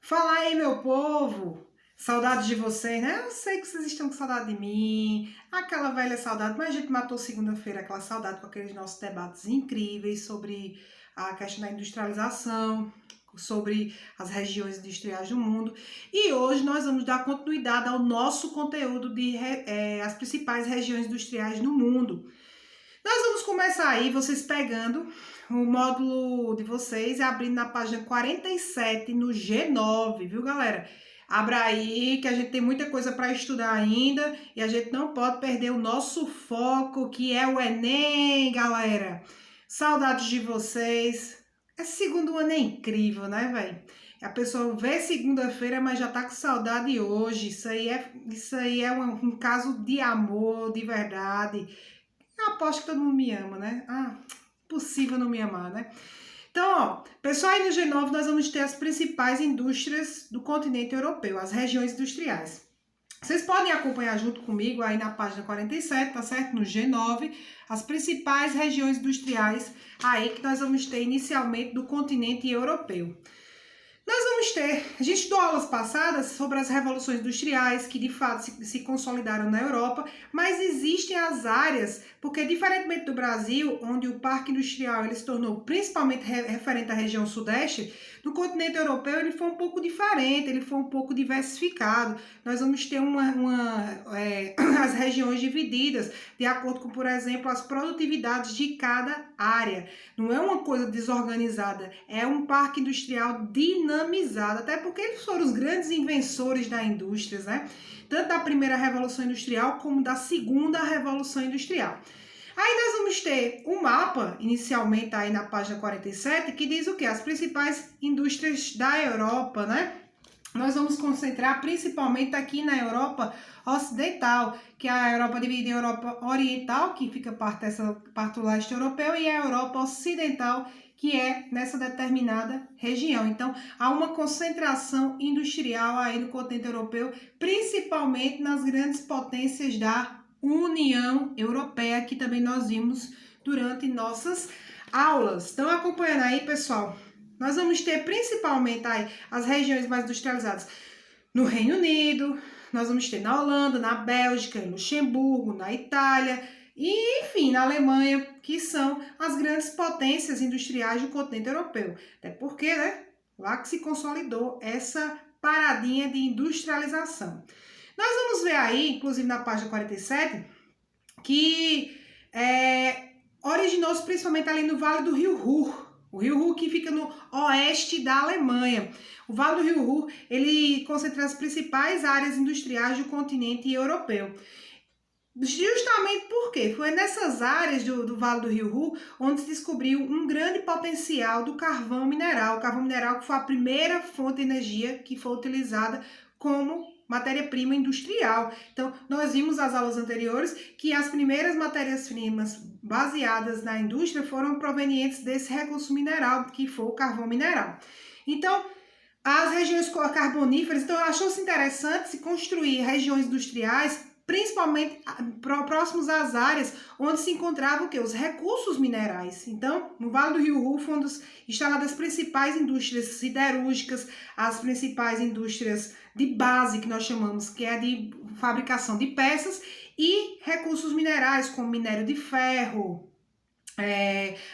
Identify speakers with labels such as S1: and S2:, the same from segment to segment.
S1: Fala aí, meu povo! Saudade de vocês, né? Eu sei que vocês estão com saudade de mim, aquela velha saudade, mas a gente matou segunda-feira aquela saudade com aqueles nossos debates incríveis sobre a questão da industrialização, sobre as regiões industriais do mundo. E hoje nós vamos dar continuidade ao nosso conteúdo de as principais regiões industriais do mundo. Nós vamos começar aí, vocês pegando o módulo de vocês e abrindo na página 47 no G9, viu, galera? Abra aí que a gente tem muita coisa para estudar ainda e a gente não pode perder o nosso foco, que é o Enem, galera. Saudades de vocês. Esse segundo ano é incrível, né, velho? A pessoa vê segunda-feira, mas já tá com saudade hoje. Isso aí é um caso de amor, de verdade. Eu aposto que todo mundo me ama, né? Possível não me amar, né? Então, ó, pessoal, aí no G9 nós vamos ter as principais indústrias do continente europeu, as regiões industriais. Vocês podem acompanhar junto comigo aí na página 47, tá certo? No G9, as principais regiões industriais aí que nós vamos ter inicialmente do continente europeu. Nós vamos ter, a gente estudou aulas passadas sobre as revoluções industriais que de fato se consolidaram na Europa, mas existem as áreas, porque diferentemente do Brasil, onde o parque industrial ele se tornou principalmente referente à região sudeste, no continente europeu ele foi um pouco diferente, ele foi um pouco diversificado. Nós vamos ter as regiões divididas de acordo com, por exemplo, as produtividades de cada área. Não é uma coisa desorganizada, é um parque industrial dinamizado, até porque eles foram os grandes inventores da indústria, né? Tanto da primeira revolução industrial como da segunda revolução industrial. Aí nós vamos ter um mapa, inicialmente aí na página 47, que diz o quê? As principais indústrias da Europa, né? Nós vamos concentrar principalmente aqui na Europa Ocidental, que é a Europa dividida em Europa Oriental, que fica parte do leste europeu, e a Europa Ocidental, que é nessa determinada região. Então, há uma concentração industrial aí no continente europeu, principalmente nas grandes potências da União Europeia, que também nós vimos durante nossas aulas. Estão acompanhando aí, pessoal? Nós vamos ter principalmente aí as regiões mais industrializadas no Reino Unido, nós vamos ter na Holanda, na Bélgica, em Luxemburgo, na Itália e, enfim, na Alemanha, que são as grandes potências industriais do continente europeu. Até porque, né, lá que se consolidou essa paradinha de industrialização. Nós vamos ver aí, inclusive na página 47, que originou-se principalmente ali no Vale do Rio Ruhr. O Rio Ruhr que fica no oeste da Alemanha. O Vale do Rio Ruhr, ele concentra as principais áreas industriais do continente europeu. Justamente porque foi nessas áreas do Vale do Rio Ruhr onde se descobriu um grande potencial do carvão mineral. O carvão mineral que foi a primeira fonte de energia que foi utilizada como matéria-prima industrial. Então, nós vimos nas aulas anteriores que as primeiras matérias-primas baseadas na indústria foram provenientes desse recurso mineral, que foi o carvão mineral. Então, as regiões carboníferas, então achou-se interessante se construir regiões industriais, principalmente próximos às áreas onde se encontravam os recursos minerais. Então, no Vale do Rio Ruhr foram instaladas as principais indústrias siderúrgicas, as principais indústrias de base, que nós chamamos, que é de fabricação de peças, e recursos minerais, como minério de ferro,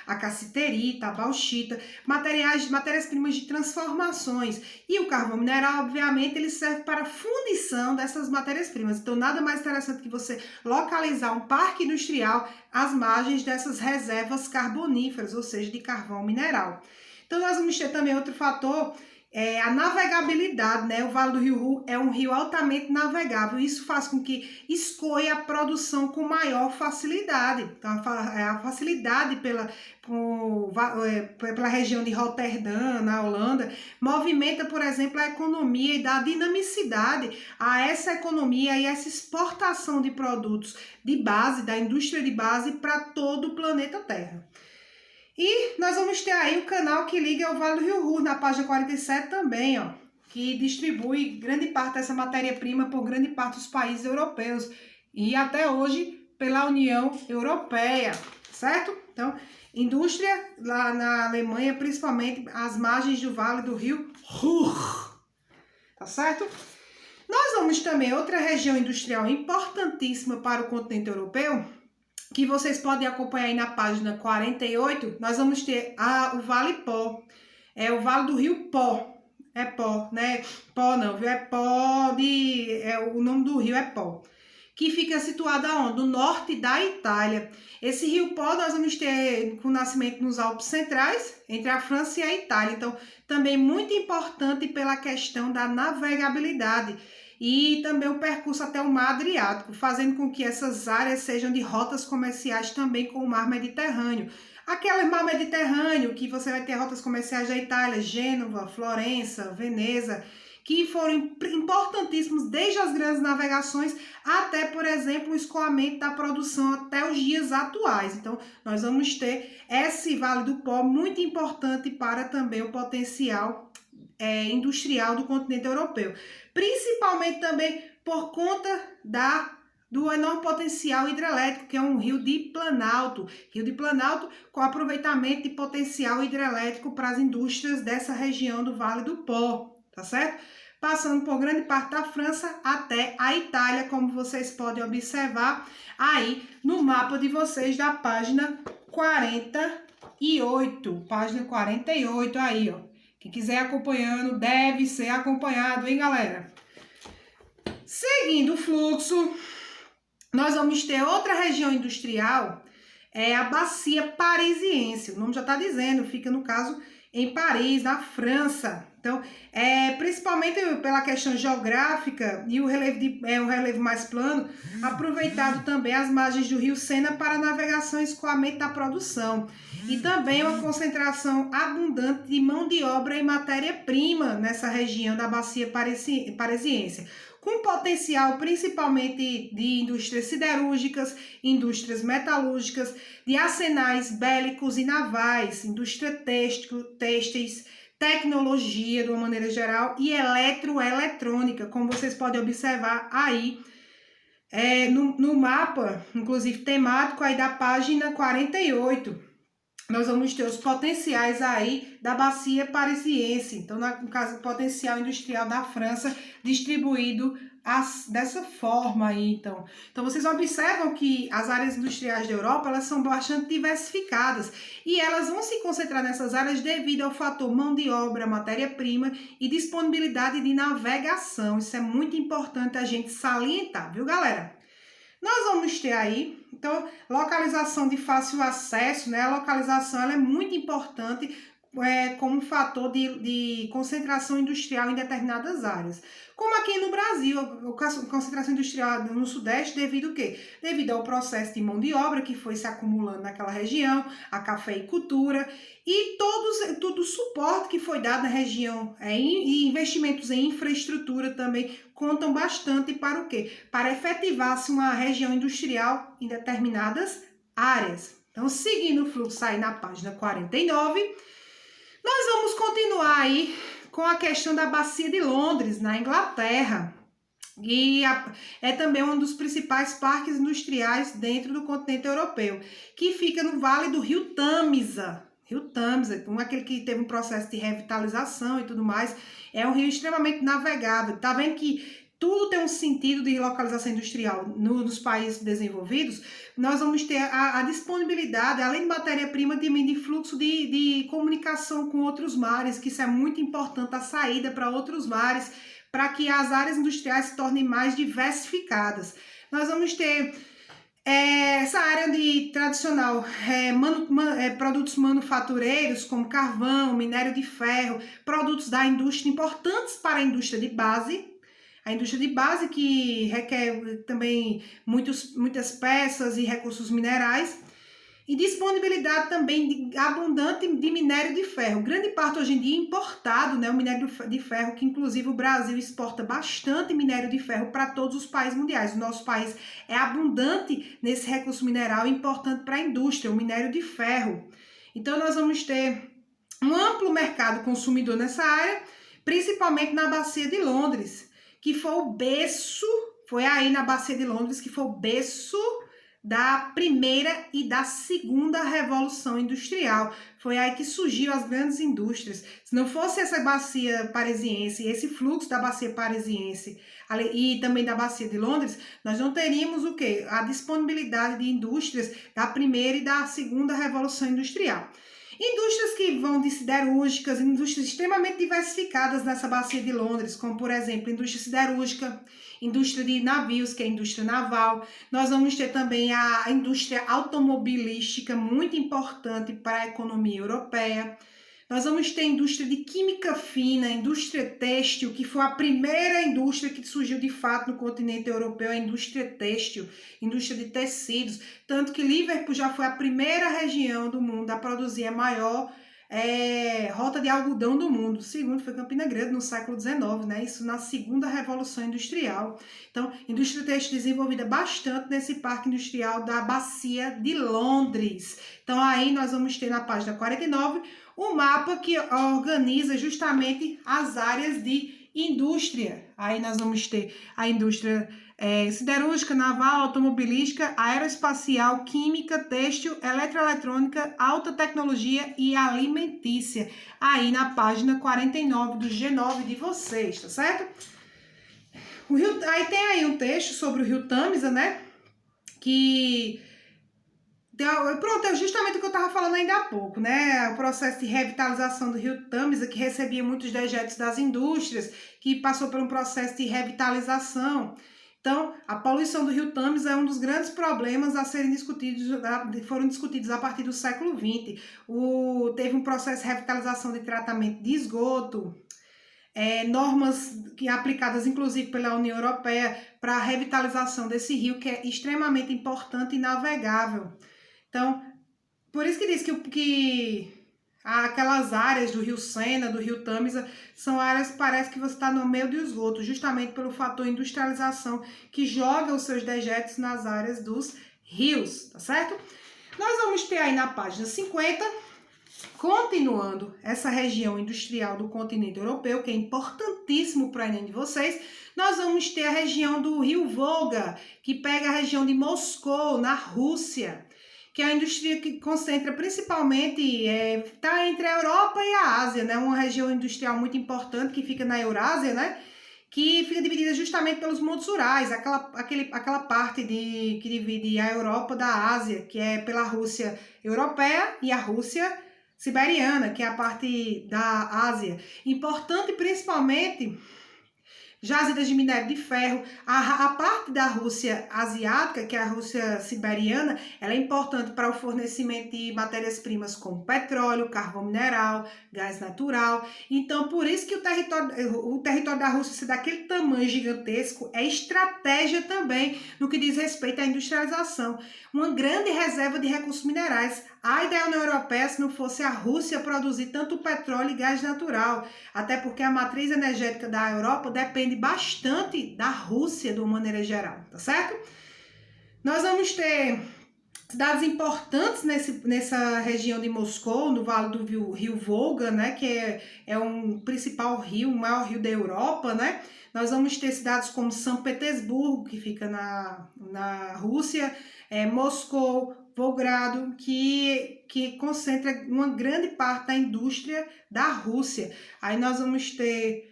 S1: a cassiterita, a bauxita, matérias-primas de transformações. E o carvão mineral, obviamente, ele serve para a fundição dessas matérias-primas. Então, nada mais interessante que você localizar um parque industrial às margens dessas reservas carboníferas, ou seja, de carvão mineral. Então, nós vamos ter também outro fator, a navegabilidade, né? O Vale do Rio Ruhr é um rio altamente navegável. Isso faz com que escoe a produção com maior facilidade. Então, a facilidade pela região de Roterdã, na Holanda, movimenta, por exemplo, a economia e dá dinamicidade a essa economia e essa exportação de produtos de base, da indústria de base, para todo o planeta Terra. E nós vamos ter aí o canal que liga ao Vale do Rio Ruhr, na página 47 também, ó, que distribui grande parte dessa matéria-prima por grande parte dos países europeus e até hoje pela União Europeia, certo? Então, indústria lá na Alemanha, principalmente às margens do Vale do Rio Ruhr. tá certo? Nós vamos também, outra região industrial importantíssima para o continente europeu, que vocês podem acompanhar aí na página 48, nós vamos ter o Vale Pó, o Vale do Rio Pó, é Pó, né? Pó não, viu? É Pó o nome do rio é Pó, que fica situado aonde? No norte da Itália. Esse rio Pó nós vamos ter com nascimento nos Alpes Centrais, entre a França e a Itália. Então, também muito importante pela questão da navegabilidade e também o percurso até o Mar Adriático, fazendo com que essas áreas sejam de rotas comerciais também com o Mar Mediterrâneo. Aquele Mar Mediterrâneo que você vai ter rotas comerciais da Itália, Gênova, Florença, Veneza, que foram importantíssimos desde as grandes navegações até, por exemplo, o escoamento da produção até os dias atuais. Então, nós vamos ter esse Vale do Pó muito importante para também o potencial industrial do continente europeu. Principalmente também por conta do enorme potencial hidrelétrico, que é um rio de Planalto com aproveitamento de potencial hidrelétrico para as indústrias dessa região do Vale do Pó, tá certo? Passando por grande parte da França até a Itália, como vocês podem observar aí no mapa de vocês da página 48, página 48 aí, ó. Quem quiser acompanhando, deve ser acompanhado, hein, galera? Seguindo o fluxo, nós vamos ter outra região industrial, a Bacia Parisiense. O nome já está dizendo, fica, no caso, em Paris, na França. Então, principalmente pela questão geográfica e o relevo mais plano, aproveitado também as margens do rio Sena para navegação e escoamento da produção. E também uma concentração abundante de mão de obra e matéria-prima nessa região da Bacia Parisiense, com potencial principalmente de indústrias siderúrgicas, indústrias metalúrgicas, de arsenais bélicos e navais, indústria têxteis, tecnologia de uma maneira geral e eletroeletrônica, como vocês podem observar aí no mapa, inclusive temático aí da página 48. Nós vamos ter os potenciais aí da Bacia Parisiense, então no caso o potencial industrial da França distribuído dessa forma aí, então vocês observam que as áreas industriais da Europa, elas são bastante diversificadas e elas vão se concentrar nessas áreas devido ao fator mão de obra, matéria-prima e disponibilidade de navegação. Isso é muito importante a gente salientar, viu, galera? Nós vamos ter aí, então, localização de fácil acesso, né? A localização ela é muito importante como fator de concentração industrial em determinadas áreas. Como aqui no Brasil, a concentração industrial no Sudeste, devido ao quê? Devido ao processo de mão de obra que foi se acumulando naquela região, a cafeicultura e todo o suporte que foi dado na região e investimentos em infraestrutura também contam bastante para o quê? Para efetivar-se uma região industrial em determinadas áreas. Então, seguindo o fluxo aí na página 49, nós vamos continuar aí com a questão da Bacia de Londres, na Inglaterra. E é também um dos principais parques industriais dentro do continente europeu, que fica no Vale do Rio Tâmisa. Rio Tâmisa, aquele que teve um processo de revitalização e tudo mais, é um rio extremamente navegável. Tá vendo que tudo tem um sentido de localização industrial nos países desenvolvidos? Nós vamos ter a disponibilidade, além de matéria-prima, de fluxo de comunicação com outros mares, que isso é muito importante, a saída para outros mares, para que as áreas industriais se tornem mais diversificadas. Nós vamos ter essa área de tradicional, produtos manufatureiros como carvão, minério de ferro, produtos da indústria importantes para a indústria de base. A indústria de base que requer também muitas peças e recursos minerais. E disponibilidade também abundante de minério de ferro. Grande parte hoje em dia importado, né, o minério de ferro, que inclusive o Brasil exporta bastante minério de ferro para todos os países mundiais. O nosso país é abundante nesse recurso mineral importante para a indústria, o minério de ferro. Então nós vamos ter um amplo mercado consumidor nessa área, principalmente na Bacia de Londres, que foi o berço, foi aí na Bacia de Londres que foi o berço da primeira e da segunda revolução industrial. Foi aí que surgiu as grandes indústrias. Se não fosse essa bacia parisiense, esse fluxo da bacia parisiense e também da bacia de Londres, nós não teríamos o quê? A disponibilidade de indústrias da primeira e da segunda revolução industrial. Indústrias que vão de siderúrgicas, indústrias extremamente diversificadas nessa bacia de Londres, como por exemplo, indústria siderúrgica, indústria de navios, que é a indústria naval. Nós vamos ter também a indústria automobilística, muito importante para a economia europeia. Nós vamos ter a indústria de química fina, indústria têxtil, que foi a primeira indústria que surgiu de fato no continente europeu, a indústria têxtil, indústria de tecidos. Tanto que Liverpool já foi a primeira região do mundo a produzir a maior rota de algodão do mundo. O segundo foi Campina Grande, no século XIX, né? Isso na segunda revolução industrial. Então, indústria têxtil desenvolvida bastante nesse parque industrial da bacia de Londres. Então, aí nós vamos ter na página 49 o mapa que organiza justamente as áreas de indústria. Aí nós vamos ter a indústria siderúrgica, naval, automobilística, aeroespacial, química, têxtil, eletroeletrônica, alta tecnologia e alimentícia. Aí na página 49 do G9 de vocês, tá certo? Aí tem aí um texto sobre o rio Tâmisa, né? Pronto, é justamente o que eu estava falando ainda há pouco, né? O processo de revitalização do rio Tâmisa, que recebia muitos dejetos das indústrias, que passou por um processo de revitalização. Então, a poluição do rio Tâmisa é um dos grandes problemas a serem discutidos, foram discutidos a partir do século XX. Teve um processo de revitalização de tratamento de esgoto, normas aplicadas inclusive pela União Europeia para a revitalização desse rio, que é extremamente importante e navegável. Então, por isso que diz que aquelas áreas do rio Sena, do rio Tâmisa, são áreas que parece que você está no meio do esgoto, justamente pelo fator industrialização que joga os seus dejetos nas áreas dos rios, tá certo? Nós vamos ter aí na página 50, continuando essa região industrial do continente europeu, que é importantíssimo para o Enem de vocês, nós vamos ter a região do rio Volga, que pega a região de Moscou, na Rússia, que é a indústria que concentra principalmente, está entre a Europa e a Ásia, né? Uma região industrial muito importante que fica na Eurásia, né? Que fica dividida justamente pelos montes Urais, aquela parte que divide a Europa da Ásia, que é pela Rússia europeia e a Rússia siberiana, que é a parte da Ásia. Importante principalmente jazidas de minério de ferro. A parte da Rússia asiática, que é a Rússia siberiana, ela é importante para o fornecimento de matérias-primas como petróleo, carvão mineral, gás natural. Então, por isso que o território da Rússia ser daquele tamanho gigantesco é estratégia também no que diz respeito à industrialização. Uma grande reserva de recursos minerais. A ideia da União Europeia se não fosse a Rússia produzir tanto petróleo e gás natural, até porque a matriz energética da Europa depende bastante da Rússia de uma maneira geral, tá certo? Nós vamos ter cidades importantes nessa região de Moscou, no vale do rio Volga, né, que é um principal rio, o maior rio da Europa, né? Nós vamos ter cidades como São Petersburgo, que fica na Rússia, Moscou, Volgogrado, que concentra uma grande parte da indústria da Rússia. Aí nós vamos ter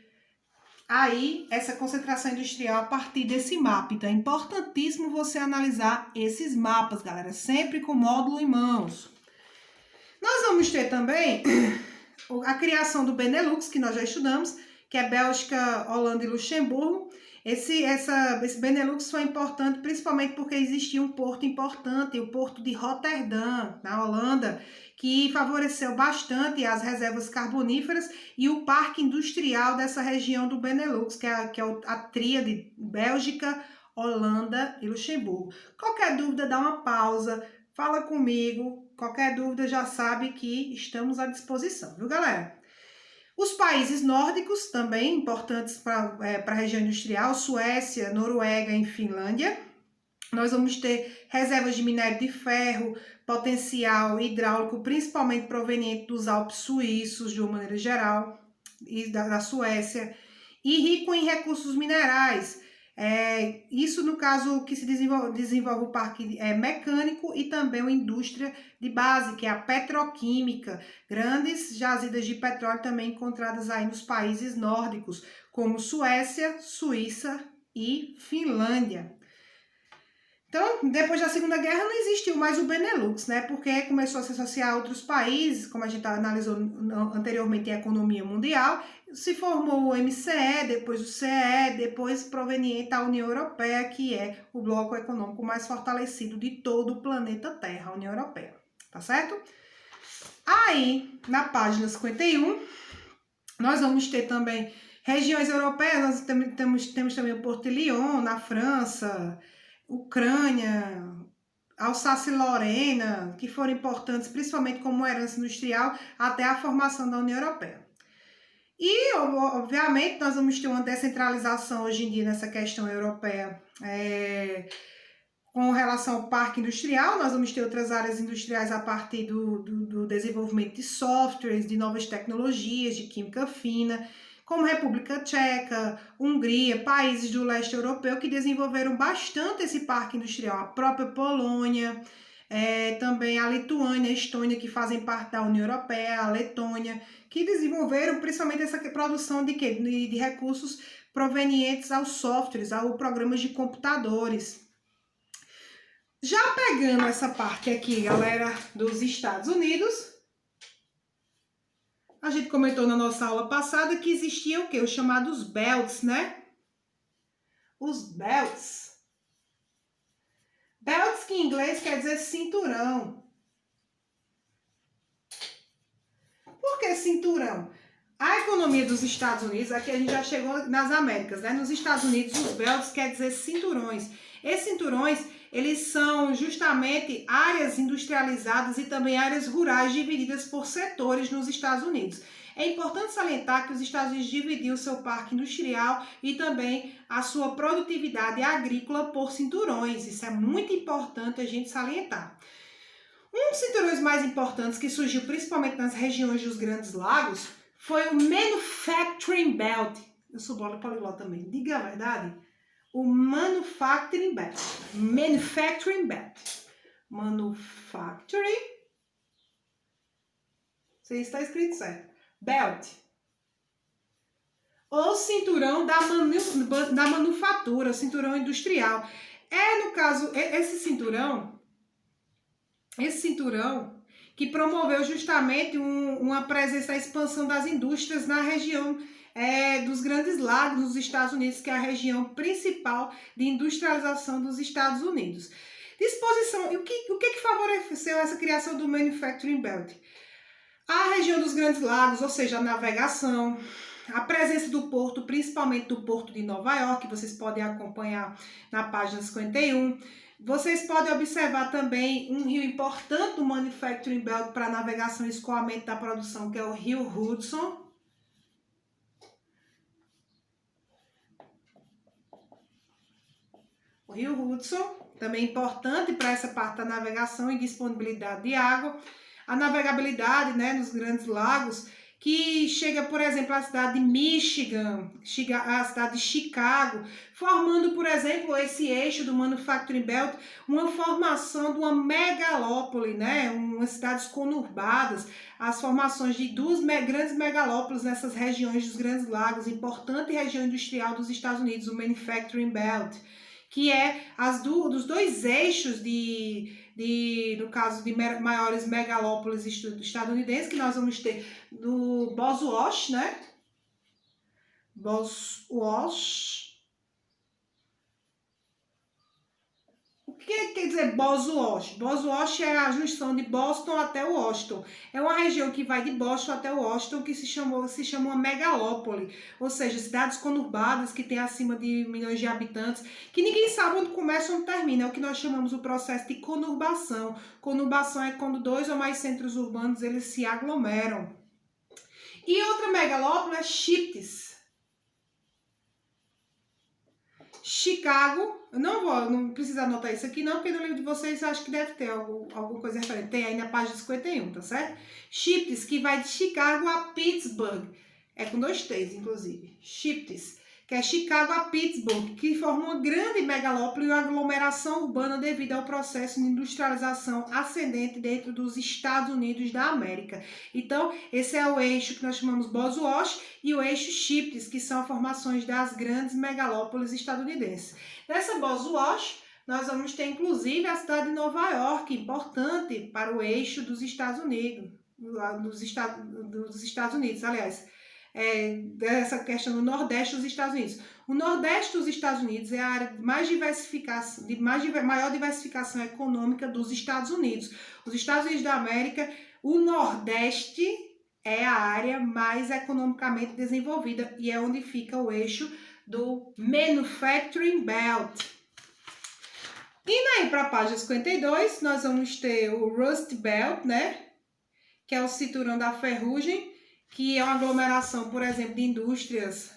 S1: aí essa concentração industrial a partir desse mapa. Então é importantíssimo você analisar esses mapas, galera, sempre com o módulo em mãos. Nós vamos ter também a criação do Benelux, que nós já estudamos, que é Bélgica, Holanda e Luxemburgo. Esse Benelux foi importante principalmente porque existia um porto importante, o porto de Roterdã, na Holanda, que favoreceu bastante as reservas carboníferas e o parque industrial dessa região do Benelux, que é a tríade Bélgica, Holanda e Luxemburgo. Qualquer dúvida, dá uma pausa, fala comigo. Qualquer dúvida já sabe que estamos à disposição, viu, galera? Os países nórdicos, também importantes para a região industrial, Suécia, Noruega e Finlândia. Nós vamos ter reservas de minério de ferro, potencial hidráulico, principalmente proveniente dos Alpes suíços, de uma maneira geral, e da Suécia, e rico em recursos minerais, Isso no caso que se desenvolve o parque mecânico e também a indústria de base, que é a petroquímica, grandes jazidas de petróleo também encontradas aí nos países nórdicos, como Suécia, Suíça e Finlândia. Então, depois da Segunda Guerra não existiu mais o Benelux, né? Porque começou a se associar a outros países, como a gente analisou anteriormente em economia mundial, se formou o MCE, depois o CE, depois proveniente da União Europeia, que é o bloco econômico mais fortalecido de todo o planeta Terra, a União Europeia, tá certo? Aí, na página 51, nós vamos ter também regiões europeias, nós temos também o Porto de Lyon, na França, Ucrânia, Alsácia-Lorena, que foram importantes principalmente como herança industrial até a formação da União Europeia. E, obviamente, nós vamos ter uma descentralização hoje em dia nessa questão europeia com relação ao parque industrial. Nós vamos ter outras áreas industriais a partir do desenvolvimento de softwares, de novas tecnologias, de química fina, como República Tcheca, Hungria, países do leste europeu que desenvolveram bastante esse parque industrial, a própria Polônia, também a Lituânia, a Estônia, que fazem parte da União Europeia, a Letônia, que desenvolveram principalmente essa produção de recursos provenientes aos softwares, aos programas de computadores. Já pegando essa parte aqui, galera, dos Estados Unidos, a gente comentou na nossa aula passada que existia o quê? Os chamados belts, né? Os belts. Belts, que em inglês quer dizer cinturão. Por que cinturão? A economia dos Estados Unidos, aqui a gente já chegou nas Américas, né? Nos Estados Unidos, os belts quer dizer cinturões. Esses cinturões, eles são justamente áreas industrializadas e também áreas rurais divididas por setores nos Estados Unidos. É importante salientar que os Estados Unidos dividiu o seu parque industrial e também a sua produtividade agrícola por cinturões. Isso é muito importante a gente salientar. Um dos cinturões mais importantes que surgiu principalmente nas regiões dos Grandes Lagos foi o Manufacturing Belt. Eu sou poliglota também, diga a verdade. O Manufacturing Belt. Manufacturing Belt. Manufacturing. Se está escrito certo. Belt. Ou cinturão da manufatura, cinturão industrial. No caso, esse cinturão que promoveu justamente uma presença, a expansão das indústrias na região dos Grandes Lagos, nos Estados Unidos, que é a região principal de industrialização dos Estados Unidos. Disposição, e o que favoreceu essa criação do Manufacturing Belt? A região dos Grandes Lagos, ou seja, a navegação, a presença do porto, principalmente do porto de Nova York, que vocês podem acompanhar na página 51. Vocês podem observar também um rio importante do Manufacturing Belt para navegação e escoamento da produção, que é o Rio Hudson. O Rio Hudson, também importante para essa parte da navegação e disponibilidade de água. A navegabilidade, né, nos Grandes Lagos, que chega, por exemplo, à cidade de Michigan, à cidade de Chicago, formando, por exemplo, esse eixo do Manufacturing Belt, uma formação de uma megalópole, né? Umas cidades conurbadas, as formações de duas grandes megalópolis nessas regiões dos Grandes Lagos, importante região industrial dos Estados Unidos, o Manufacturing Belt, que é dos dois eixos no caso de maiores megalópolis estadunidenses, que nós vamos ter no Boswash, né? Boswash. O que quer dizer Boswash? Boswash é a junção de Boston até Washington. É uma região que vai de Boston até Washington, que se chama uma megalópole, ou seja, cidades conurbadas que tem acima de milhões de habitantes, que ninguém sabe onde começa ou onde termina. É o que nós chamamos o processo de conurbação. Conurbação é quando dois ou mais centros urbanos eles se aglomeram. E outra megalópole é Chips. Chicago, eu não preciso anotar isso aqui não, porque no livro de vocês eu acho que deve ter alguma coisa referente. Tem aí na página 51, tá certo? Chips, que vai de Chicago a Pittsburgh. É com 2 T's, inclusive. Chips, que é Chicago a Pittsburgh, que forma uma grande megalópole e uma aglomeração urbana devido ao processo de industrialização ascendente dentro dos Estados Unidos da América. Então, esse é o eixo que nós chamamos Bosworth e o eixo Shifts, que são formações das grandes megalópolis estadunidenses. Nessa Bosworth, nós vamos ter inclusive a cidade de Nova York, importante para o eixo dos Estados Unidos, aliás. Dessa questão do Nordeste dos Estados Unidos. O Nordeste dos Estados Unidos é a área de maior diversificação econômica dos Estados Unidos. Os Estados Unidos da América, o Nordeste é a área mais economicamente desenvolvida e é onde fica o eixo do Manufacturing Belt. Indo aí para a página 52, nós vamos ter o Rust Belt, né? Que é o cinturão da ferrugem, que é uma aglomeração, por exemplo, de indústrias,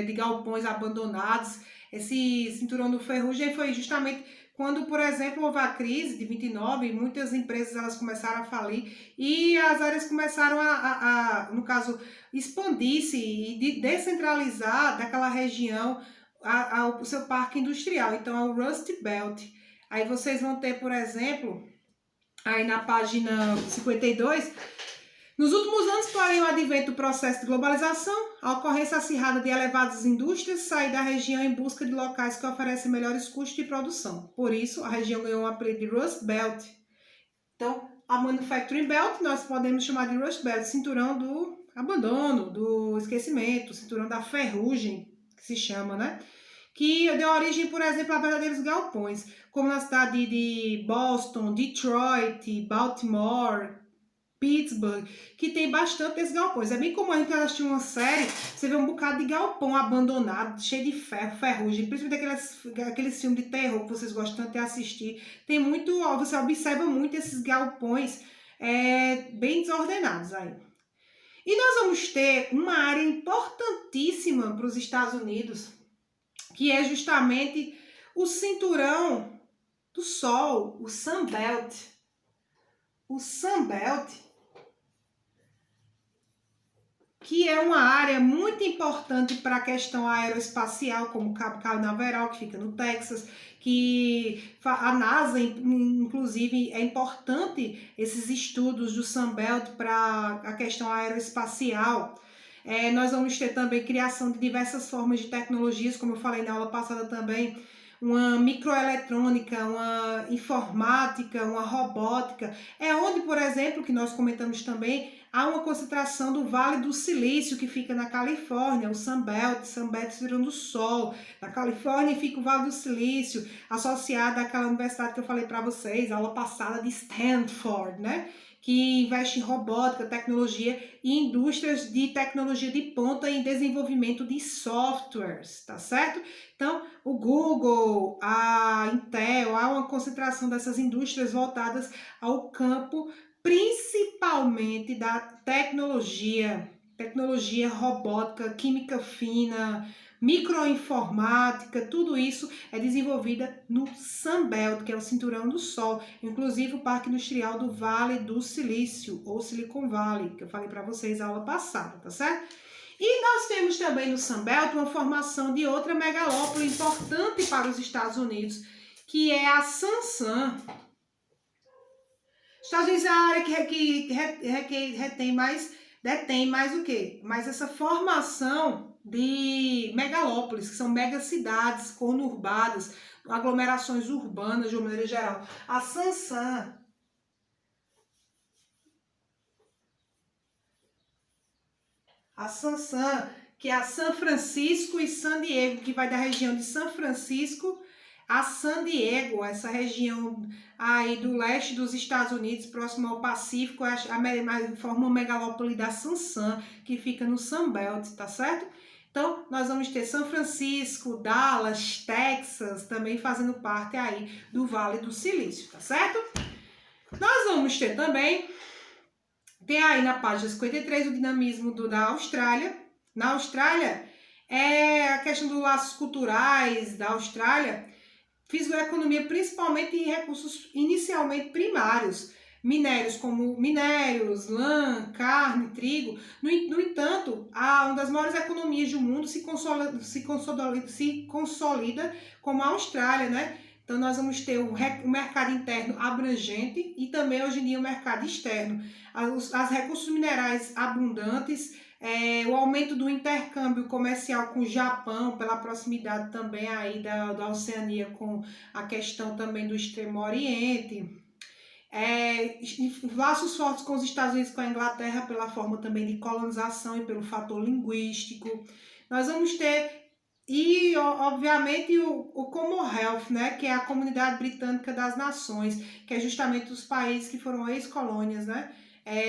S1: de galpões abandonados. Esse cinturão do ferrugem foi justamente quando, por exemplo, houve a crise de 29, muitas empresas elas começaram a falir e as áreas começaram no caso, expandir-se e descentralizar daquela região o seu parque industrial. Então, é o Rust Belt. Aí vocês vão ter, por exemplo, aí na página 52, nos últimos anos, porém, o advento do processo de globalização, a ocorrência acirrada de elevadas indústrias, sair da região em busca de locais que oferecem melhores custos de produção. Por isso, a região ganhou o apelido de Rust Belt. Então, a Manufacturing Belt, nós podemos chamar de Rust Belt, cinturão do abandono, do esquecimento, cinturão da ferrugem, que se chama, né? Que deu origem, por exemplo, a verdadeiros galpões, como na cidade de Boston, Detroit, Baltimore, Pittsburgh, que tem bastante desses galpões. É bem comum a gente assistir uma série, você vê um bocado de galpão abandonado, cheio de ferrugem, principalmente aqueles filmes de terror que vocês gostam tanto de assistir. Tem muito, você observa muito esses galpões bem desordenados aí. E nós vamos ter uma área importantíssima para os Estados Unidos, que é justamente o cinturão do Sol, o Sunbelt. O Sunbelt, que é uma área muito importante para a questão aeroespacial, como Cabo Canaveral, que fica no Texas, que a NASA, inclusive, é importante esses estudos do Sunbelt para a questão aeroespacial. Nós vamos ter também criação de diversas formas de tecnologias, como eu falei na aula passada também, uma microeletrônica, uma informática, uma robótica. É onde, por exemplo, que nós comentamos também, há uma concentração do Vale do Silício, que fica na Califórnia, o Sunbelt cinturão do Sol. Na Califórnia fica o Vale do Silício, associado àquela universidade que eu falei para vocês, a aula passada de Stanford, né? Que investe em robótica, tecnologia e indústrias de tecnologia de ponta em desenvolvimento de softwares, tá certo? Então, o Google, a Intel, há uma concentração dessas indústrias voltadas ao campo, principalmente da tecnologia robótica, química fina, microinformática, tudo isso é desenvolvida no Sunbelt, que é o cinturão do Sol, inclusive o Parque Industrial do Vale do Silício, ou Silicon Valley, que eu falei para vocês na aula passada, tá certo? E nós temos também no Sunbelt uma formação de outra megalópole importante para os Estados Unidos, que é a Sansan. Estados Unidos é a área que detém mais o quê? Mais essa formação de megalópolis, que são megacidades conurbadas, aglomerações urbanas de uma maneira geral. A Sansan, que é a São Francisco e San Diego, que vai da região de São Francisco a San Diego, essa região aí do leste dos Estados Unidos, próximo ao Pacífico, forma uma megalópole da Sansan, que fica no Sunbelt, tá certo? Então, nós vamos ter São Francisco, Dallas, Texas, também fazendo parte aí do Vale do Silício, tá certo? Nós vamos ter também, tem aí na página 53 o dinamismo da Austrália. Na Austrália, a questão dos laços culturais da Austrália, fisicoeconomia principalmente em recursos inicialmente primários, minérios como minérios, lã, carne, trigo. No entanto, uma das maiores economias do mundo se consolida como a Austrália, né? Então, nós vamos ter o mercado interno abrangente e também, hoje em dia, o mercado externo. As recursos minerais abundantes, o aumento do intercâmbio comercial com o Japão, pela proximidade também aí da Oceania com a questão também do Extremo Oriente, laços fortes com os Estados Unidos, com a Inglaterra, pela forma também de colonização e pelo fator linguístico. Nós vamos ter, e obviamente, o Commonwealth, né, que é a Comunidade Britânica das Nações, que é justamente os países que foram ex-colônias, né,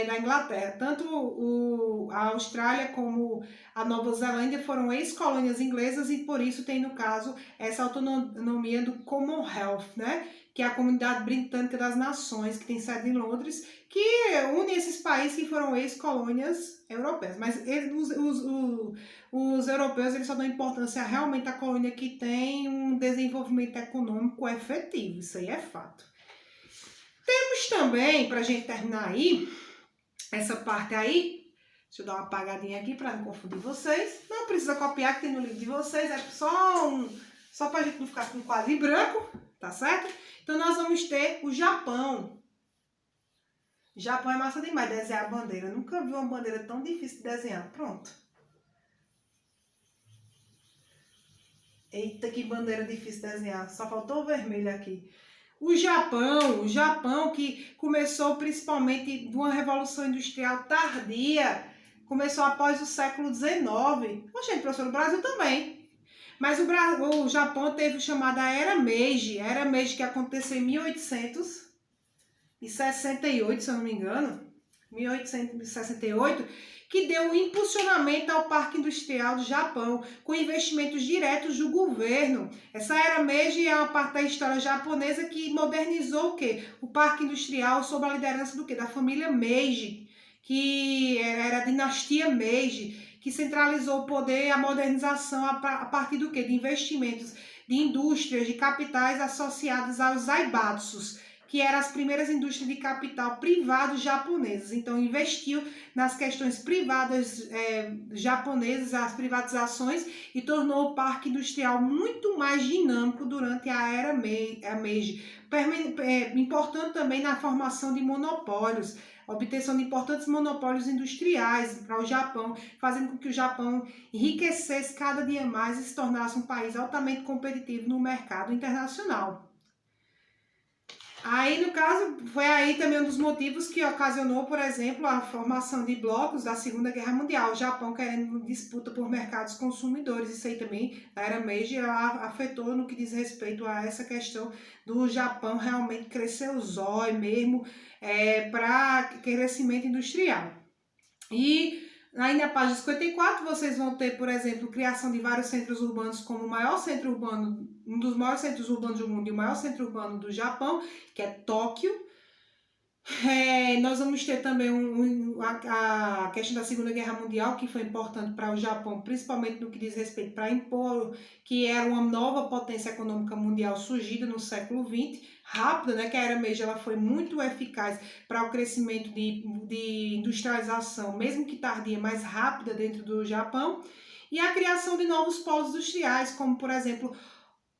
S1: da Inglaterra. Tanto a Austrália como a Nova Zelândia foram ex-colônias inglesas e por isso tem, no caso, essa autonomia do Commonwealth, né, que é a Comunidade Britânica das Nações, que tem sede em Londres, que une esses países que foram ex-colônias europeias. Mas os europeus, eles só dão importância realmente à colônia que tem um desenvolvimento econômico efetivo, isso aí é fato. Temos também, para a gente terminar aí, essa parte aí, deixa eu dar uma apagadinha aqui para não confundir vocês. Não precisa copiar, que tem no livro de vocês, é só para a gente não ficar com um quadro branco, tá certo? Então, nós vamos ter o Japão. O Japão é massa demais desenhar a bandeira. Eu nunca vi uma bandeira tão difícil de desenhar. Pronto. Eita, que bandeira difícil de desenhar. Só faltou o vermelho aqui. O Japão que começou principalmente de uma revolução industrial tardia. Começou após o século XIX. Poxa, professor, o Brasil também. Mas o Japão teve o chamado Era Meiji. Era Meiji que aconteceu em 1868, se eu não me engano. 1868, que deu um impulsionamento ao Parque Industrial do Japão, com investimentos diretos do governo. Essa Era Meiji é uma parte da história japonesa que modernizou o quê? O Parque Industrial sob a liderança do quê? Da família Meiji, que era a dinastia Meiji, que centralizou o poder e a modernização a partir do quê? De investimentos de indústrias, de capitais associados aos zaibatsus, que eram as primeiras indústrias de capital privados japonesas. Então, investiu nas questões privadas japonesas, as privatizações, e tornou o parque industrial muito mais dinâmico durante a Era Meiji, importando também na formação de monopólios, obtenção de importantes monopólios industriais para o Japão, fazendo com que o Japão enriquecesse cada dia mais e se tornasse um país altamente competitivo no mercado internacional. Aí, no caso, foi aí também um dos motivos que ocasionou, por exemplo, a formação de blocos da Segunda Guerra Mundial. O Japão querendo disputa por mercados consumidores. Isso aí também, a Era Meiji, ela afetou no que diz respeito a essa questão do Japão realmente crescer o zóio mesmo para crescimento industrial. E aí na página 54 vocês vão ter, por exemplo, criação de vários centros urbanos, como o maior centro urbano, um dos maiores centros urbanos do mundo e o maior centro urbano do Japão, que é Tóquio. Nós vamos ter também a questão da Segunda Guerra Mundial, que foi importante para o Japão, principalmente no que diz respeito para impor que era uma nova potência econômica mundial surgida no século XX, rápida, né, que a Era Meiji ela foi muito eficaz para o crescimento de industrialização, mesmo que tardia, mais rápida dentro do Japão, e a criação de novos polos industriais, como, por exemplo,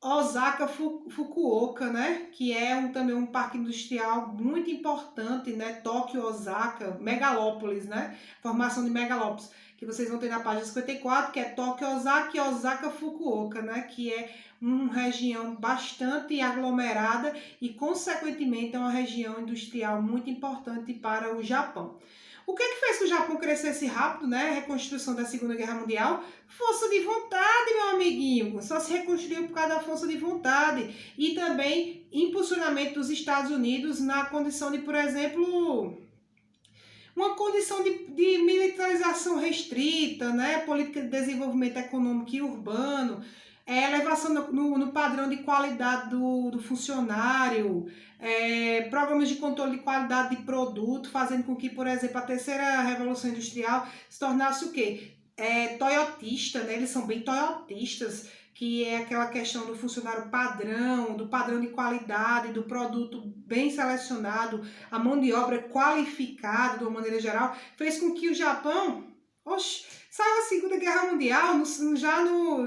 S1: Osaka Fukuoka, né? Que é também um parque industrial muito importante, né? Tóquio, Osaka, megalópolis, né? Formação de megalópolis, que vocês vão ter na página 54, que é Tóquio, Osaka e Osaka Fukuoka, né? Que é uma região bastante aglomerada e, consequentemente, é uma região industrial muito importante para o Japão. O que fez que o Japão crescesse rápido, né? A reconstrução da Segunda Guerra Mundial? Força de vontade, meu amiguinho. Só se reconstruiu por causa da força de vontade. E também impulsionamento dos Estados Unidos na condição de, por exemplo, uma condição de militarização restrita, né? Política de desenvolvimento econômico e urbano, elevação no padrão de qualidade do funcionário, programas de controle de qualidade de produto, fazendo com que, por exemplo, a terceira revolução industrial se tornasse o quê? Toyotista, né? Eles são bem toyotistas, que é aquela questão do funcionário padrão, do padrão de qualidade, do produto bem selecionado, a mão de obra qualificada de uma maneira geral, fez com que o Japão, saiu a Segunda Guerra Mundial,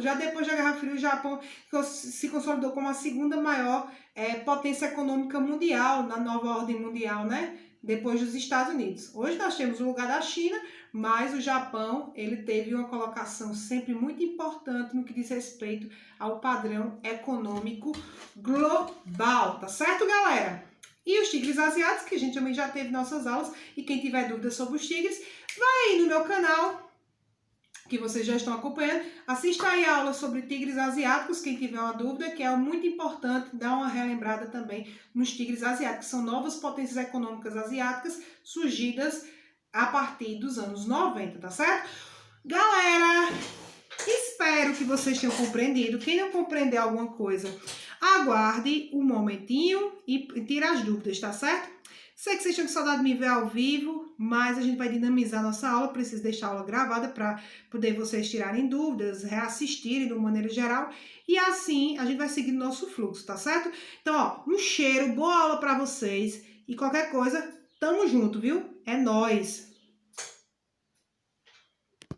S1: já depois da Guerra Fria, o Japão se consolidou como a segunda maior potência econômica mundial, na nova ordem mundial, né? Depois dos Estados Unidos. Hoje nós temos o lugar da China, mas o Japão, ele teve uma colocação sempre muito importante no que diz respeito ao padrão econômico global, tá certo, galera? E os tigres asiáticos, que a gente também já teve nossas aulas, e quem tiver dúvidas sobre os tigres, vai aí no meu canal, que vocês já estão acompanhando, assista aí a aula sobre tigres asiáticos, quem tiver uma dúvida, que é muito importante dar uma relembrada também nos tigres asiáticos, que são novas potências econômicas asiáticas surgidas a partir dos anos 90, tá certo? Galera, espero que vocês tenham compreendido. Quem não compreender alguma coisa, aguarde um momentinho e tire as dúvidas, tá certo? Sei que vocês estão com saudade de me ver ao vivo, mas a gente vai dinamizar nossa aula. Preciso deixar a aula gravada para poder vocês tirarem dúvidas, reassistirem de uma maneira geral. E assim a gente vai seguir nosso fluxo, tá certo? Então, ó, um cheiro, boa aula para vocês. E qualquer coisa, tamo junto, viu? É nóis!